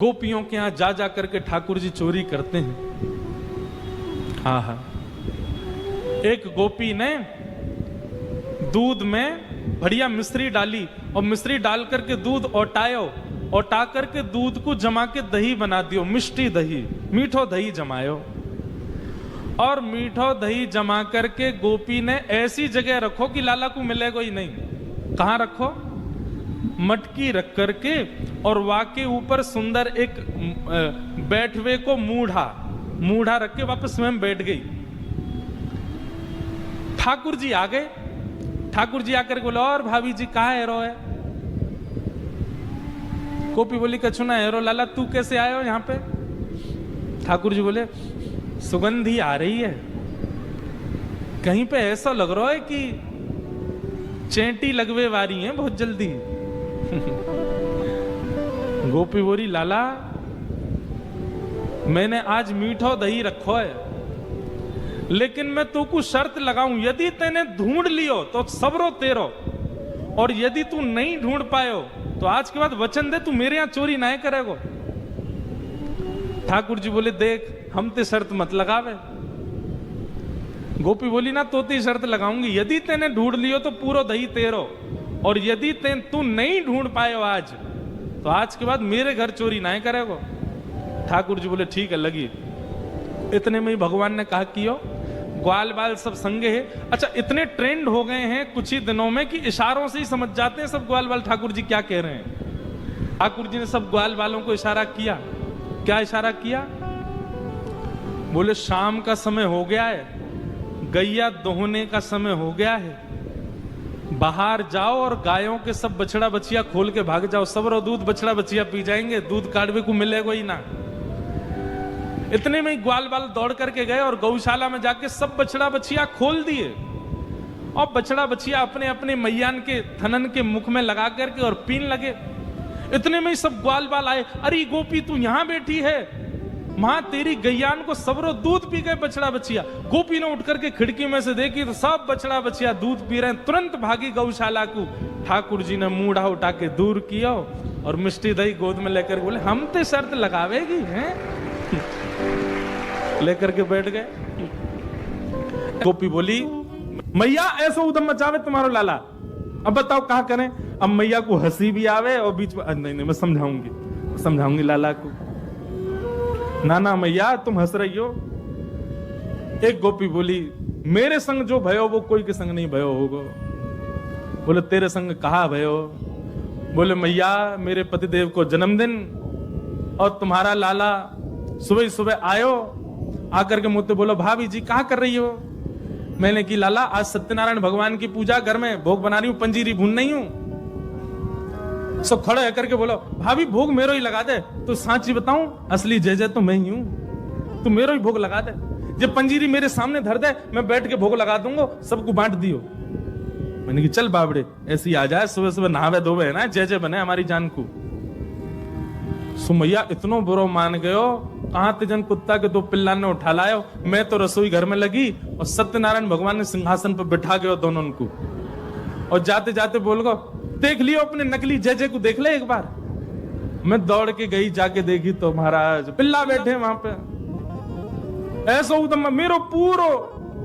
गोपियों के यहां जा जा करके ठाकुर जी चोरी करते हैं। हाँ, एक गोपी ने दूध में बढ़िया मिश्री डाली और मिश्री डाल करके दूध ओटा करके दूध को जमा के दही बना दियो, मिष्टी दही, मीठो दही जमायो। और मीठो दही जमा करके गोपी ने ऐसी जगह रखो कि लाला को मिलेगा ही नहीं। कहां रखो? मटकी रख करके और वाके ऊपर सुंदर एक बैठवे को मूढ़ा रख के वापस स्वयं बैठ गई। ठाकुर जी आ गए। ठाकुर जी आकर बोले, और भाभी जी कहाँ हेरो है? गोपी बोली, कछु ना हेरो लाला, तू कैसे आए हो यहाँ पे? ठाकुर जी बोले, सुगंधी आ रही है, कहीं पे ऐसा लग रहा है कि चेंटी लगवे वारी है बहुत जल्दी। गोपी बोली, लाला मैंने आज मीठो दही रखो है, लेकिन मैं तू को शर्त लगाऊं, यदि तेने ढूंढ लियो तो सबरो तेरो, और यदि तू नहीं ढूंढ पायो तो आज के बाद वचन दे तू मेरे यहां चोरी ना करेगो। ठाकुर जी बोले, देख हम ते शर्त मत लगावे। गोपी बोली, ना तो ती शर्त लगाऊंगी, यदि तेने ढूंढ लियो तो पूरा दही तेरो, और यदि तू नहीं ढूंढ पायो आज तो आज के बाद मेरे घर चोरी ना करेगो। ठाकुर जी बोले, ठीक है लगी। इतने में ही भगवान ने कहा कियो, ग्वाल बाल सब संगे है। अच्छा, इतने ट्रेंड हो गए हैं कुछ ही दिनों में कि इशारों से ही समझ जाते हैं सब ग्वाल बाल ठाकुर जी क्या कह रहे हैं। ठाकुर जी ने सब ग्वाल बालों को इशारा किया। क्या इशारा किया? बोले, शाम का समय हो गया है, गैया दोहने का समय हो गया है, बाहर जाओ और गायों के सब बछड़ा बछिया खोल के भाग जाओ, सब रो दूध बछड़ा बछिया पी जाएंगे, दूध काढ़वे को मिलेगा ही ना। इतने में ही ग्वाल बाल दौड़ करके गए और गौशाला में जाके सब बछड़ा बछिया खोल दिए, और बछड़ा बछिया अपने अपने मैयान के थनन के मुख में लगा करके और पीन लगे। इतने में ही सब ग्वाल बाल आए, अरे गोपी तू यहां बैठी है, मां तेरी गैयान को सबरो दूध पी गए बछड़ा बछिया। गोपी ने उठ करके खिड़की में से देखी तो सब बछड़ा बछिया दूध पी रहे हैं। तुरंत भागी गौशाला को। ठाकुर जी ने मूढ़ा उठा के दूर किया और मिष्टी दही गोद में लेकर बोले, हम ते शर्त लगावेगी हैं? लेकर के बैठ गए। गोपी बोली, मैया ऐसा उदम मचावे तुम्हारो लाला, अब बताओ कहा करें? अब मैया को हंसी भी आवे और बीच में, नहीं मैं समझाऊंगी लाला को। ना मैया तुम हंस रही हो। एक गोपी बोली, मेरे संग जो भयो वो कोई के संग नहीं भयो होगा। बोले, तेरे संग कहा भयो? बोले, मैया मेरे पतिदेव को जन्मदिन, और तुम्हारा लाला सुबह सुबह आयो, आकर के मुझसे बोलो, भाभी जी कहा कर रही हो? मैंने की लाला आज सत्यनारायण भगवान की पूजा, घर में भोग बना रही हूं, पंजीरी भून नहीं हूं। सब खड़े होकर के बोलो, भाभी भोग मेरो ही लगा दे। तो सांची बताऊं, असली जय जय तो मैं ही हूं, तू मेरो ही भोग लगा दे। जब पंजीरी मेरे सामने धर दे, मैं बैठ के भोग लगा दूंगा, सबको बांट दियो। मैंने कि चल बाबड़े, ऐसी आ जाए, सुबह सुबह नहावे धोवे है ना, जय जय बने हमारी जान को। सुमैया इतनो बुरो मान गयो, कहां तेजन कुत्ता के दो पिल्ला ने उठा लायो। मैं तो रसोई घर में लगी और सत्यनारायण भगवान ने सिंहासन पर बिठा गयो दोनों को, और जाते जाते बोल गो, देख लियो अपने नकली जय जय को, देख ले एक बार। मैं दौड़ के गई, जाके देखी तो महाराज पिल्ला बैठे वहां पे। ऐसा उदम मेरो पूरो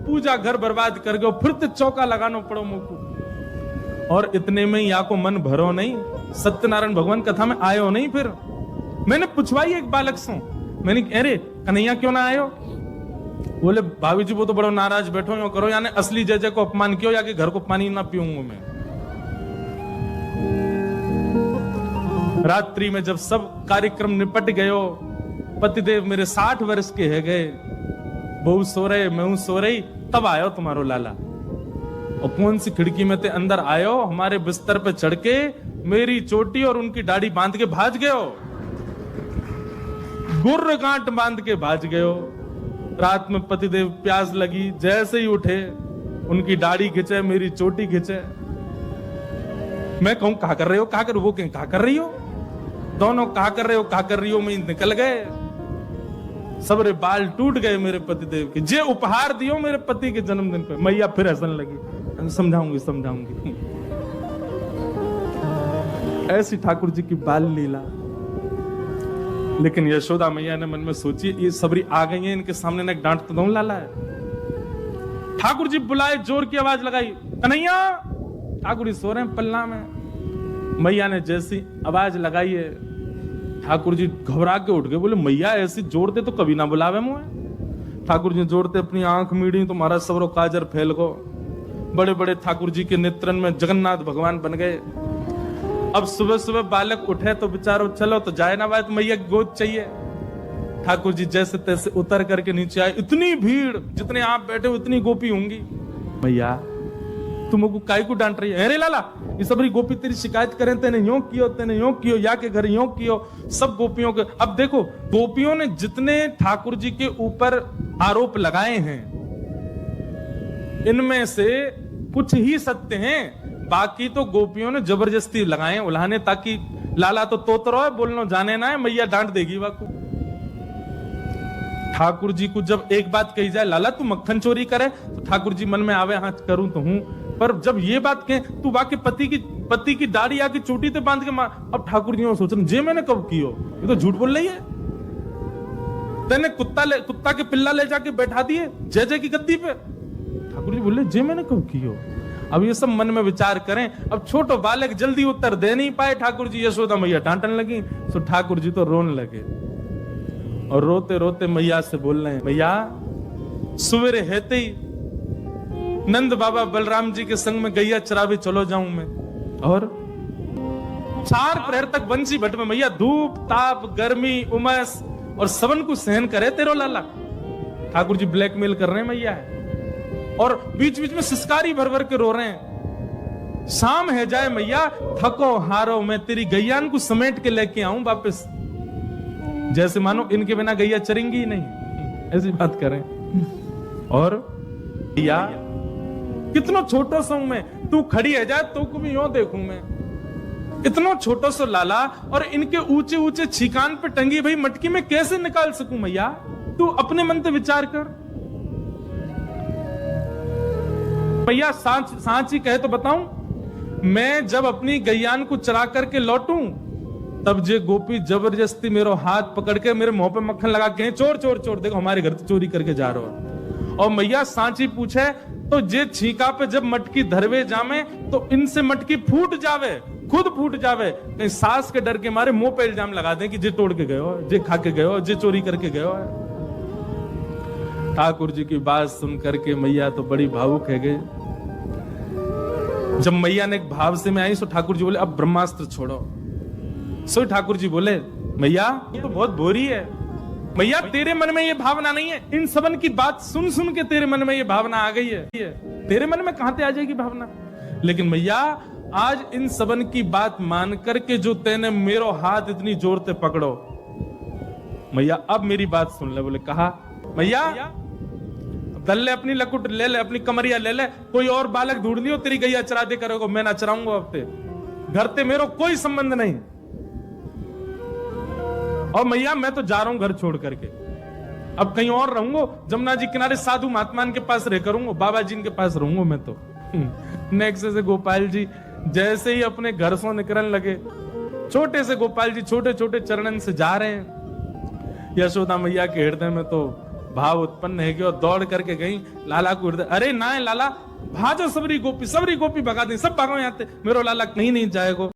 पूजा घर बर्बाद कर गयो, फिर तो चौका लगाना पड़ो मुझको। और इतने में या को मन भरो नहीं, सत्यनारायण भगवान कथा में आयो नहीं। फिर मैंने पूछवाई एक बालक से, मैंने अरे कन्हैया क्यों ना आयो? बोले, भाभी जी वो तो बड़ो नाराज बैठो यो करो, यानी असली जय जय को अपमान कियो, या कि घर को पानी ना पीऊंगा मैं। रात्रि में जब सब कार्यक्रम निपट गयो, पतिदेव मेरे 60 वर्ष के है गए, बहू सो रहे, मैं सो रही, तब आयो तुम्हारो लाला। और कौन सी खिड़की में ते अंदर आयो, हमारे बिस्तर पे चढ़ के मेरी चोटी और उनकी दाढ़ी बांध के भाज गयो, गुर्र गांठ बांध के भाज गयो। रात में पतिदेव प्यास लगी, जैसे ही उठे उनकी दाढ़ी खिंचे, मेरी चोटी खिंचे। मैं कहूं कहा कर रहे हो, कहा कर, वो कहा कर रही हो, दोनों कहा कर रहे हो, कहा कर रही हो, मैं निकल गए। सबरे बाल टूट गए मेरे पतिदेव के, जे उपहार दियो मेरे पति के जन्मदिन पे। मैया फिर हंसने लगी, समझाऊंगी। ऐसी ठाकुर जी की बाल लीला। लेकिन यशोदा मैया ने मन में सोची, ये सबरी आ गई है, इनके सामने ना डांट तो दो, लाला है। ठाकुर जी बुलाए, जोर की आवाज लगाई, कन्हैया। ठाकुर जी सो रहे हैं पल्ला में। मैया ने जैसी आवाज लगाई है, ठाकुर जी घबरा के उठ गए, बोले मैया ऐसी जोड़ते तो कभी ना बुलावे मुझे। ठाकुर जी जोड़ते अपनी आंख मीड़ी तो महाराज सबरो काजर फैल गो। बड़े बड़े ठाकुर जी के नेत्रन में जगन्नाथ भगवान बन गए। अब सुबह सुबह बालक उठे तो बेचारो चलो तो जाए ना बात, मैया की गोद चाहिए। ठाकुर जी जैसे तैसे उतर करके नीचे आए। इतनी भीड़, जितने आप बैठे उतनी गोपी होंगी। मैया तुमको काय को डांट रही है? अरे लाला, ये सबरी गोपी तेरी शिकायत करें, तेने यूं कियो, या के घर यूं कियो, सब गोपियों के। अब देखो, गोपियों ने जितने ठाकुर जी के ऊपर आरोप लगाए हैं, इनमें से कुछ ही सत्य हैं, बाकी तो गोपियों ने जबरदस्ती लगाए उल्हाने, ताकि लाला तो तोतरो है, बोलना जाने ना है, मैया डांट देगी वाकू। ठाकुर जी को जब एक बात कही जाए, लाला तू मक्खन चोरी करे, तो ठाकुर जी मन में आवे, हाँ करूं तो हूं, पर जब ये बात कहे तू वाके पति की दाढ़ी आके चोटी ते बांध के मार, अब ठाकुर जी सोच रहे जे मैंने कब कियो, ये तो झूठ बोल रही है। तेने कुत्ता के पिल्ला ले जाके बैठा दिए जय जय की गद्दी पे। ठाकुर जी बोले जे मैंने कब कियो। अब ये सब मन में विचार करें। अब छोटो बालक जल्दी उत्तर दे नहीं पाए। ठाकुर जी यशोदा मैया डांटने लगी, तो ठाकुर जी तो रोने लगे और रोते रोते मैया से बोल रहे हैं, मैया सवेरे हेते ही नंद बाबा बलराम जी के संग में गैया चरावे चलो जाऊं मैं, और 4 प्रहर तक बंसी भट्ट में मैया धूप ताप गर्मी उमस और सबन को सहन करे तेरो लाला। ठाकुर जी ब्लैकमेल कर रहे हैं मैया है, और बीच बीच में सिसकारी भर भर के रो रहे हैं। शाम है जाए मैया, थको हारो मैं तेरी गैयान को समेट के लेके आऊं वापस, जैसे मानो इनके बिना गैया चरेंगी ही नहीं, ऐसी बात करें। और या कितना छोटो सो मैं, तू खड़ी है जाए तो को भी यूं देखूं मैं, इतना छोटो सो लाला, और इनके ऊंचे ऊंचे छिकान पे टंगी भाई मटकी में कैसे निकाल सकूं मैया, तू अपने मन से विचार कर। भैया सांच ही कहे तो बताऊं, मैं जब अपनी गैयान को चरा करके लौटूं, तब जे गोपी जबरदस्ती मेरो हाथ पकड़ के मेरे मुंह पे मक्खन लगा के चोर चोर चोर, देखो हमारे घर से चोरी करके जा रहा हो। और मैया सांची पूछे तो जे छीका पे जब मटकी धरवे जामे तो इनसे मटकी फूट जावे, खुद फूट जावे, कहीं सास के डर के मारे मुंह पे इल्जाम लगा दें कि जे तोड़ के गए हो, जे खा के गए हो, जे चोरी करके गए हो। ठाकुर जी की बात सुन करके मैया तो बड़ी भावुक है गई। जब मैया ने एक भाव से में आई, सो ठाकुर जी बोले अब ब्रह्मास्त्र छोड़ो। सो ठाकुर जी बोले मैया ये तो बहुत बोरी है, मैया तेरे मन में ये भावना नहीं है, इन सबन की बात सुन सुन के तेरे मन में ये भावना आ गई है, तेरे मन में कहां से आ जाएगी भावना। लेकिन मैया आज इन सबन की बात मान करके जो तेने मेरो हाथ इतनी जोर से पकड़ो, मैया अब मेरी बात सुन ले। बोले कहा मैया दल ले अपनी लकुट ले ले, अपनी कमरिया ले ले, कोई और बालक ढूंढ लियो, तेरी गैया चरा दे करोगे, मैं ना चराऊंगा अब ते, घर ते मेरो कोई संबंध नहीं। और मैया मैं तो जा रहा हूं घर छोड़ करके, अब कहीं और रहूंगा, जमुना जी किनारे साधु महात्मा के पास रह करूंगा, बाबा जी के पास रहूंगा मैं तो। नेक्स्ट से गोपाल जी जैसे ही अपने घर से निकलने लगे, छोटे से गोपाल जी छोटे छोटे चरणन से जा रहे हैं। यशोदा मैया के हृदय में तो भाव उत्पन्न है कि और दौड़ करके गई लाला को हृदय, अरे ना लाला भाजो सबरी गोपी भगा दी, सब भागो यहाँ, मेरो लाला कहीं नहीं जाएगो।